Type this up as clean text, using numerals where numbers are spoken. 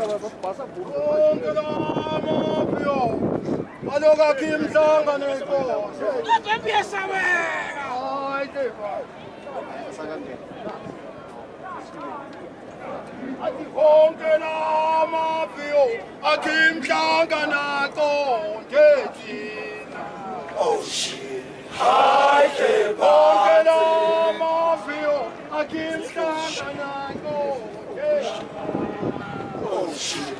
konke lamaphiyo aloku akhe imhlangano enkonzo Ngiyasabeka. hayi teva athi konke lamaphiyo akhe imhlangano aqonde thina Oh shit. Hi, konke lamaphiyo akhe imhlangano aqonde Oh shit.